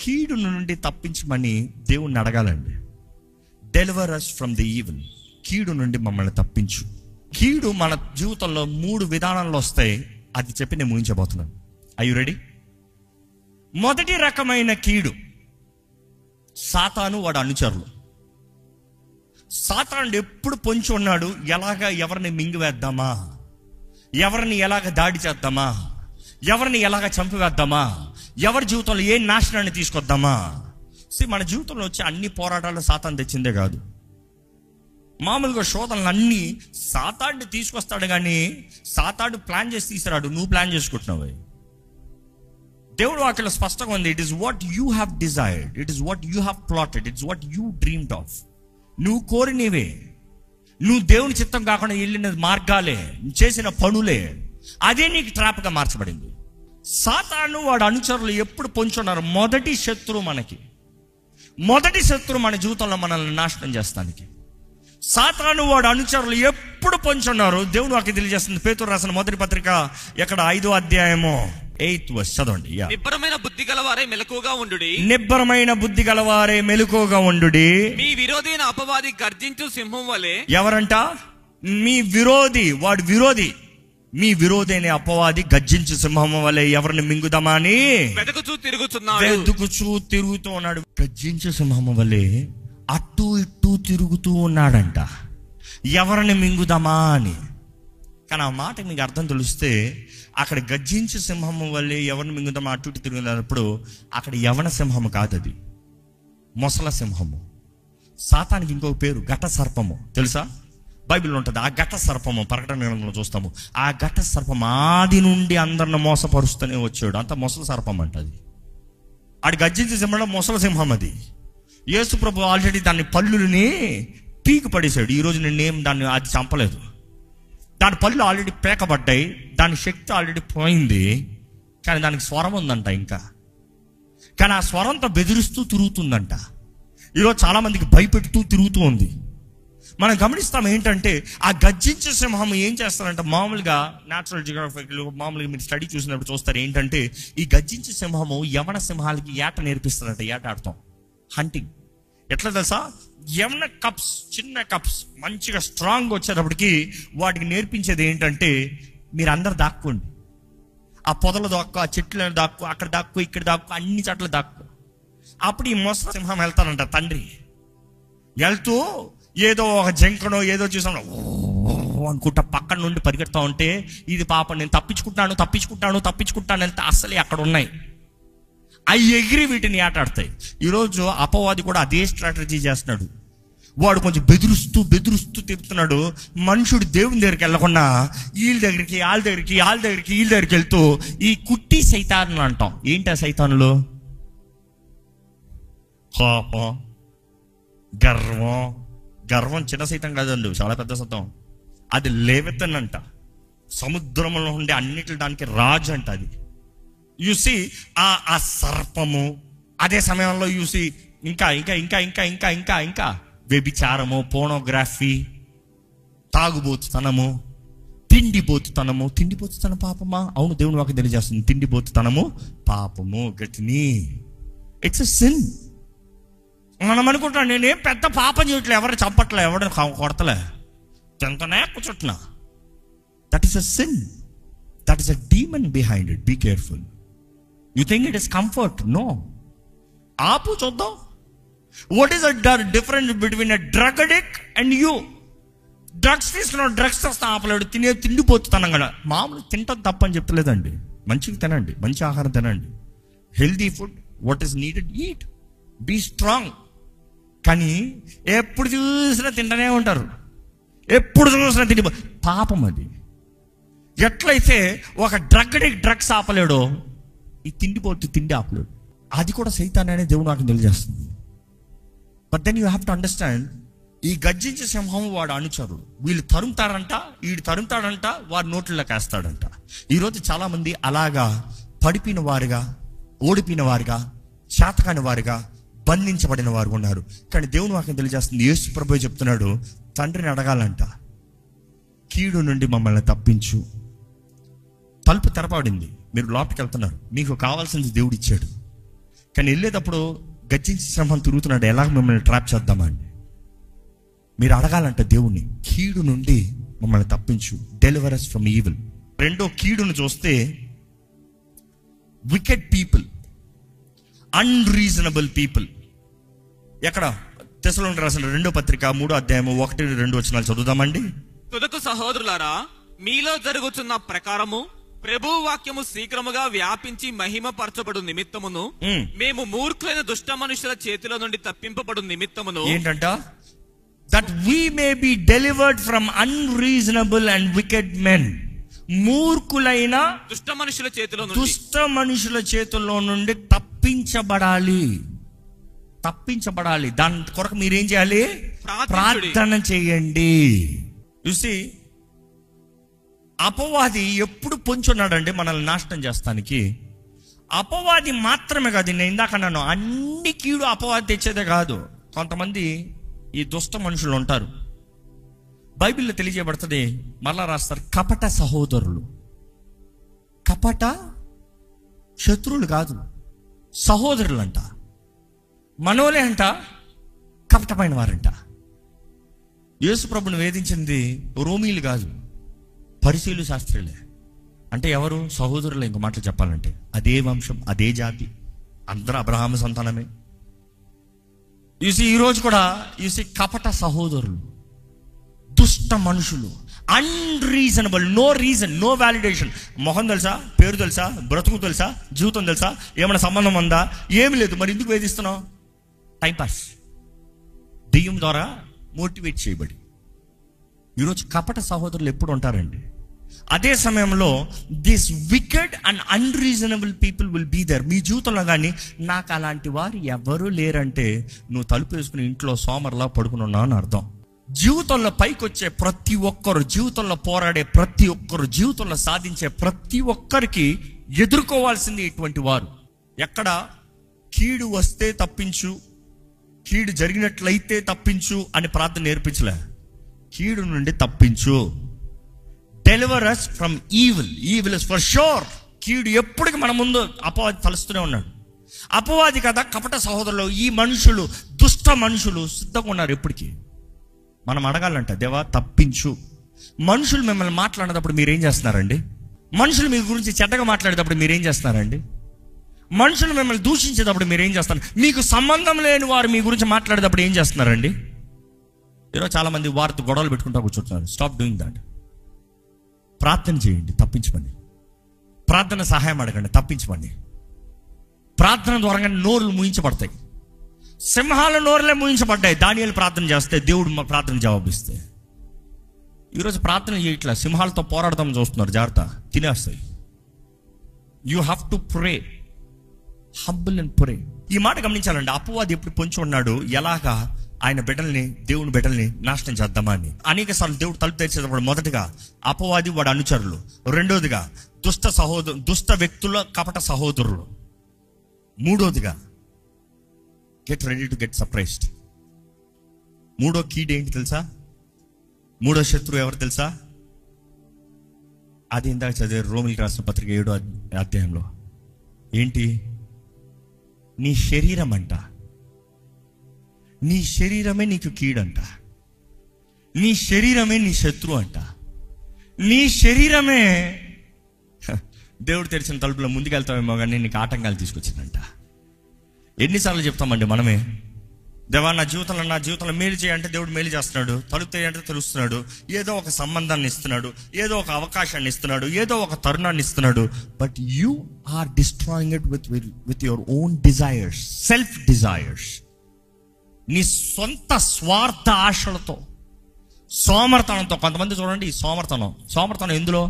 కీడు నుండి తప్పించమని దేవుణ్ణి అడగాలండి. Deliver us from the evil. కీడు నుండి మమ్మల్ని తప్పించు. కీడు మన జీవితంలో 3 విధానాల్లో వస్తాయి. అది చెప్పి నేను ముగించబోతున్నాను. Are you ready? మొదటి రకమైన కీడు సాతాను, వాడు అనుచరులు. సాతానుడు ఎప్పుడు పొంచి ఉన్నాడు, ఎలాగా ఎవరిని మింగివేద్దామా, ఎవరిని ఎలాగ దాడి చేద్దామా, ఎవరిని ఎలాగ చంపివేద్దామా, ఎవరి జీవితంలో ఏ నాశనాన్ని తీసుకొద్దామా. మన జీవితంలో వచ్చే అన్ని పోరాటాలు సాతాను తెచ్చిందే కాదు. మామూలుగా శోధనలు అన్నీ సాతానుడు తీసుకొస్తాడు, కానీ సాతానుడు ప్లాన్ చేసి తీసుకురాడు, నువ్వు ప్లాన్ చేసుకుంటున్నావు. దేవుడు వాక్యంలో స్పష్టంగా ఉంది. It is what you have desired, it is what you have plotted, it's what you dreamed of. నువ్వు కోరినవే, నువ్వు దేవుని చిత్తం కాకుండా వెళ్ళిన మార్గాలే, చేసిన పనులే, అదే నీకు ట్రాప్గా మార్చబడింది. సాతాను, వాడు అనుచరులు ఎప్పుడు పొంచున్నారు. మొదటి శత్రువు మన జీవితంలో మనల్ని నాశనం చేస్తానికి సాతాను, వాడు అనుచరులు ఎప్పుడు పొంచున్నారు. దేవుడు వాక్యం తెలియజేస్తుంది. పేతురు రాసిన మొదటి పత్రిక ఎక్కడ 5వ అధ్యాయము 8th verse చదవండి. నిబ్బరమైన బుద్ధి గలవారే మెలకువగా ఉండుడి. నిబ్బరమైన బుద్ధి గలవారే మెలకువగా ఉండుడి. మీ విరోధి అయిన అపవాది గర్జించు సింహం వలె. ఎవరంట? మీ విరోధి, వాడు విరోధి. మీ విరోధి అయిన అపవాది గర్జించు సింహం వలె ఎవరిని మింగుదామా అని వెతుకుచూ తిరుగుతూ ఉన్నాడు. గర్జించు సింహం వలె అటు ఇటు తిరుగుతూ ఉన్నాడంట, ఎవరిని మింగుదామా అని. కానీ ఆ మాట మీకు అర్థం తెలిస్తే, అక్కడ గర్జించు సింహము వల్లే ఎవరిని మింగుదామా అటు ఇటు తిరుగుతున్నప్పుడు అక్కడ యవన సింహము కాదు, అది మొసల సింహము. సాతానికి ఇంకొక పేరు ఘట సర్పము, తెలుసా? బైబిల్లో ఉంటుంది. ఆ ఘట సర్పము ప్రకటన గ్రంథంలో చూస్తాము. ఆ ఘట సర్పం ఆది నుండి అందరిని మోసపరుస్తూనే వచ్చాడు. అంత మొసల సర్పం అంట అది. ఆడి గర్జించే సింహం మొసల సింహం. అది యేసు ప్రభు ఆల్రెడీ దాన్ని పళ్ళుని పీకి పడేశాడు. ఈరోజు నేనేం దాన్ని అది చంపలేదు. దాని పళ్ళు ఆల్రెడీ పేకబడ్డాయి, దాని శక్తి ఆల్రెడీ పోయింది, కానీ దానికి స్వరం ఉందంట ఇంకా. కానీ ఆ స్వరంతో బెదిరిస్తూ తిరుగుతుందంట. ఈరోజు చాలామందికి భయపెడుతూ తిరుగుతూ ఉంది. మనం గమనిస్తాం ఏంటంటే, ఆ గర్జించే సింహం ఏం చేస్తారంటే, మామూలుగా న్యాచురల్ జియోగ్రఫీలో మామూలుగా మీరు స్టడీ చూసినప్పుడు చూస్తారు ఏంటంటే, ఈ గర్జించే సింహము యవన సింహాలకి ఏట నేర్పిస్తారంట. ఏట ఆడతాం, హంటింగ్. ఎట్లా తెలుసా? యవన కప్స్, చిన్న కప్స్ మంచిగా స్ట్రాంగ్ వచ్చేటప్పటికి వాటికి నేర్పించేది ఏంటంటే, మీరు అందరు దాక్కోండి, ఆ పొదలు దాక్కు, ఆ చెట్లను దాక్కు, అక్కడ దాక్కు, ఇక్కడ దాక్కు, అన్ని చోట్ల దాక్కు. అప్పుడు ఈ మొసల సింహం వెళ్తానంట. తండ్రి వెళ్తూ ఏదో ఒక జంకనో ఏదో చూసాను అనుకుంటా పక్కన నుండి పరిగెడతా ఉంటే, ఇది పాపం నేను తప్పించుకుంటాను అంటే అసలే అక్కడ ఉన్నాయి. అవి ఎగిరి వీటిని ఆటాడతాయి. ఈరోజు అపవాది కూడా అదే స్ట్రాటజీ చేస్తున్నాడు. వాడు కొంచెం బెదురుస్తూ తిరుగుతున్నాడు. మనుషుడు దేవుని దగ్గరికి వెళ్ళకుండా వీళ్ళ దగ్గరికి వెళ్తూ ఈ కుట్టి సైతానులు అంటాం. ఏంటి ఆ సైతానులు? కోపం, గర్వం చిన్న సైతం కాదండి, చాలా పెద్ద సైతం. అది లేవెత్తనంట. సముద్రంలో ఉండే అన్నిటి దానికి రాజు అంట అది. యూసి ఆ సర్పము, అదే సమయంలో యూసి ఇంకా వ్యభిచారము, పోర్నోగ్రఫీ, తాగుబోతుతనము, తిండిపోతుతనం పాపమా? అవును, దేవుని వాక్యం తెలియజేస్తుంది. తిండిపోతుతనము పాపము, గట్టిని. It's a sin. మనం అనుకుంటున్నాం, నేనేం పెద్ద పాపం చేయట్లే, ఎవరు చంపట్లే, ఎవరు కొడతలే, తింటనే కూర్చుంటున్నా. That is a sin. That is a demon behind it. Be careful. You think it is comfort? No. ఆపు, చూద్దాం. What is the difference between a drug addict and you? Drugs తీసుకున్నాడు, డ్రగ్స్ తెస్తా ఆపలేడు, తిండిపోతున్నాం కదా. మామూలు తింటాం తప్పని చెప్తలేదండి. మంచిగా తినండి, మంచి ఆహారం తినండి, healthy food, what is needed eat, be strong. కానీ ఎప్పుడు చూసినా తింటూనే ఉంటారు, ఎప్పుడు చూసినా పాపం అది. ఎట్లయితే ఒక డ్రగ్ అడిక్ట్ డ్రగ్స్ ఆపలేడో, ఈ తిండి ఆపలేడు. అది కూడా సైతాన్ అనే దేవుడు నాకు తెలియజేస్తుంది. But then you have to understand, ఈ గర్జించే సింహం వాడు అనుచరుడు. వీళ్ళు తరుముతారంట, వీడు తరుముతాడంట, వారి నోట్లలోకి వేస్తాడంట. ఈరోజు చాలామంది అలాగా పడిపోయిన వారుగా, ఓడిపోయిన వారుగా, శాతకాని వారుగా, బంధించబడిన వారు ఉన్నారు. కానీ దేవుని వాక్యం తెలియజేస్తుంది, యేసు ప్రభువే చెప్తున్నాడు, తండ్రిని అడగాలంట, కీడు నుండి మమ్మల్ని తప్పించు. తలుపు తెరపడింది, మీరు లోపలికి వెళ్తున్నారు, మీకు కావాల్సింది దేవుడు ఇచ్చాడు. కానీ వెళ్ళేటప్పుడు గర్జించే సింహం తిరుగుతున్నాడు, ఎలాగ మిమ్మల్ని ట్రాప్ చేద్దామా అండి. మీరు అడగాలంట దేవుణ్ణి, కీడు నుండి మమ్మల్ని తప్పించు, డెలివర్ us ఫ్రమ్ ఈవిల్. రెండో కీడును చూస్తే వికెడ్ పీపుల్, అన్రీజనబుల్ పీపుల్. ఎక్కడ? తెస్సలోనికీయులకు రాసిన 2వ పత్రిక 3వ అధ్యాయము 1-2 వచనాలు చదువుదామండి. తుదకు సహోదరులారా, మీలో జరుగుతున్న ప్రకారము ప్రభువు వాక్యము శీఘ్రముగా వ్యాపించి మహిమ పరచబడు నిమిత్తమును మేము మూర్ఖులైన దుష్ట మనుషుల చేతిలో నుండి తప్పింపబడు నిమిత్తమును ఏంటంట? That we may be delivered from unreasonable and wicked men. మూర్ఖులైన దుష్ట మనుషుల చేతిలో నుండి తప్పించబడాలి. దాని కొరకు మీరేం చేయాలి? ప్రార్థన చేయండి. చూసి అపవాది ఎప్పుడు పొంచున్నాడంటే మనల్ని నాశనం చేస్తానికి. అపవాది మాత్రమే కాదు, నేను ఇందాక అన్నాను, అన్ని కీడు అపవాది తెచ్చేదే కాదు. కొంతమంది ఈ దుష్ట మనుషులు ఉంటారు, బైబిల్లో తెలియజేయబడుతుంది, మరలా రాస్తారు, కపట సహోదరులు. కపట శత్రువులు కాదు, సహోదరులు అంట. మనోలే అంట కపటమైన వారంట. యేసు ప్రభుని వేధించింది రోమీలు కాదు, పరిశీలు శాస్త్రులే. అంటే ఎవరు? సహోదరులు. ఇంకో మాటలు చెప్పాలంటే అదే వంశం, అదే జాతి, అందరూ అబ్రహాము సంతానమే. ఈరోజు కూడా కపట సహోదరులు, దుష్ట మనుషులు, unreasonable, no reason, no validation. మొహం తెలుసా, పేరు తెలుసా, బ్రతుకు తెలుసా, జీవితం తెలుసా, ఏమైనా సంబంధం ఉందా? ఏమి లేదు, మరి ఎందుకు వేధిస్తున్నావు? టైంపాస్. దెయ్యం ద్వారా మోటివేట్ చేయబడి. ఈరోజు కపట సహోదరులు ఎప్పుడు ఉంటారండి? అదే సమయంలో this wicked and unreasonable people will be there. మీ జీవితంలో కానీ నాకు అలాంటి వారు ఎవరూ లేరంటే నువ్వు తలుపు వేసుకుని ఇంట్లో సోమర్లా పడుకుని ఉన్నావు అని అర్థం. జీవితంలో పైకి వచ్చే ప్రతి ఒక్కరు, జీవితంలో పోరాడే ప్రతి ఒక్కరు, జీవితంలో సాధించే ప్రతి ఒక్కరికి ఎదుర్కోవాల్సింది ఇటువంటి వారు. ఎక్కడ కీడు వస్తే తప్పించు, కీడు జరిగినట్లయితే తప్పించు అని ప్రార్థన నేర్పించలే. కీడు నుండి తప్పించు, deliver us from evil. Evil is for sure. కీడు ఎప్పటికి మన ముందు అపవాది తలుస్తూనే ఉన్నాడు. అపవాది కదా కపట సహోదరులు, ఈ మనుషులు, దుష్ట మనుషులు సిద్ధంగా ఉన్నారు ఎప్పటికీ. మనం అడగాలంట, దేవా తప్పించు. మనుషులు మిమ్మల్ని మాట్లాడేటప్పుడు మీరేం చేస్తున్నారండి? మనుషులు మీ గురించి చెడ్డగా మాట్లాడేటప్పుడు మీరేం చేస్తున్నారండి? మనుషులు మిమ్మల్ని దూషించేటప్పుడు మీరేం చేస్తారు? మీకు సంబంధం లేని వారు మీ గురించి మాట్లాడేటప్పుడు ఏం చేస్తున్నారండి? ఈరోజు చాలా మంది వారితో గొడవలు పెట్టుకుంటూ కూర్చుంటున్నారు. Stop doing that. ప్రార్థన చేయండి, తప్పించమని. ప్రార్థన సహాయం అడగండి, తప్పించమని. ప్రార్థన ద్వారా నోరులు మూయించబడతాయి. సింహాల నోరులే మూయించబడ్డాయి దానియేలు ప్రార్థన చేస్తే, దేవుడు మా ప్రార్థన జవాబిస్తే. ఈరోజు ప్రార్థన చేయట్లా, సింహాలతో పోరాడదాం చూస్తున్నారు, జాగ్రత్త, తినేస్తాయి. You have to pray, humble and pray. ఈ మాట గమనించాలండి. అపవాది ఎప్పుడు పొంచి ఉన్నాడు, ఎలాగా ఆయన బిడ్డల్ని, దేవుని బిడ్డల్ని నాశనం చేద్దామా అని. అనేక సార్లు దేవుడు తలుపు తెరిచేటప్పుడు మొదటిగా అపవాది, వాడి అనుచరులు. రెండోదిగా దుష్ట వ్యక్తుల కపట సహోదరులు. మూడోదిగా get ready to get surprised. మూడో కీడ్ ఏంటి తెలుసా? మూడో శత్రువు ఎవరు తెలుసా? అది ఇందాక చదివే రోమిలికి రాసిన పత్రిక 7వ అధ్యాయంలో. ఏంటి? నీ శరీరం అంట. నీ శరీరమే నీకు కీడంట. నీ శరీరమే నీ శత్రువు అంట. నీ శరీరమే దేవుడు తెరిచిన తలుపులో ముందుకెళ్తామేమో కానీ నీకు ఆటంకాలు తీసుకొచ్చిందంట. ఎన్నిసార్లు చెప్తామండి మనమే, దేవా నా జీవితంలో మేలు చేయంటే దేవుడు మేలు చేస్తున్నాడు, తలుపు తెరియంటే తెలుస్తున్నాడు, ఏదో ఒక సంబంధాన్ని ఇస్తున్నాడు, ఏదో ఒక అవకాశాన్ని ఇస్తున్నాడు, ఏదో ఒక తరుణాన్ని ఇస్తున్నాడు. But you are destroying it with your own desires, self desires. నీ సొంత స్వార్థ ఆశలతో, సోమర్తనంతో. కొంతమంది చూడండి, సోమర్తనం ఎందులో?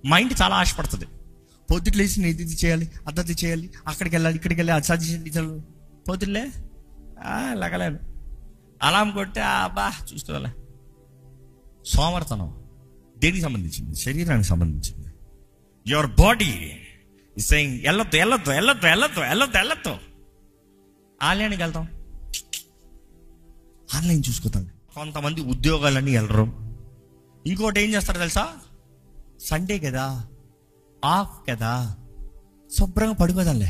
మైండ్ చాలా ఆశపడుతుంది. పొద్దుట లేచి నేను ఇది చేయాలి, అద్దది చేయాలి, అక్కడికి వెళ్ళాలి, ఇక్కడికి వెళ్ళాలి, అది సాధించాలి. పొద్దులే లగలేను, అలాం కొట్టే అబ్బా చూసుకోవాలి. సోమర్తనం దేనికి సంబంధించింది? శరీరానికి సంబంధించింది. యువర్ బాడీ ఇస్ సేయింగ్ వెళ్ళొద్దు. ఆలయానికి వెళ్తాం, ఆన్లైన్ చూసుకుంటాం. కొంతమంది ఉద్యోగాలన్నీ వెళ్ళరు. ఇంకోటి ఏం చేస్తారు తెలుసా? సండే కదా, ఆఫ్ కదా, శుభ్రంగా పడిపోదాంలే,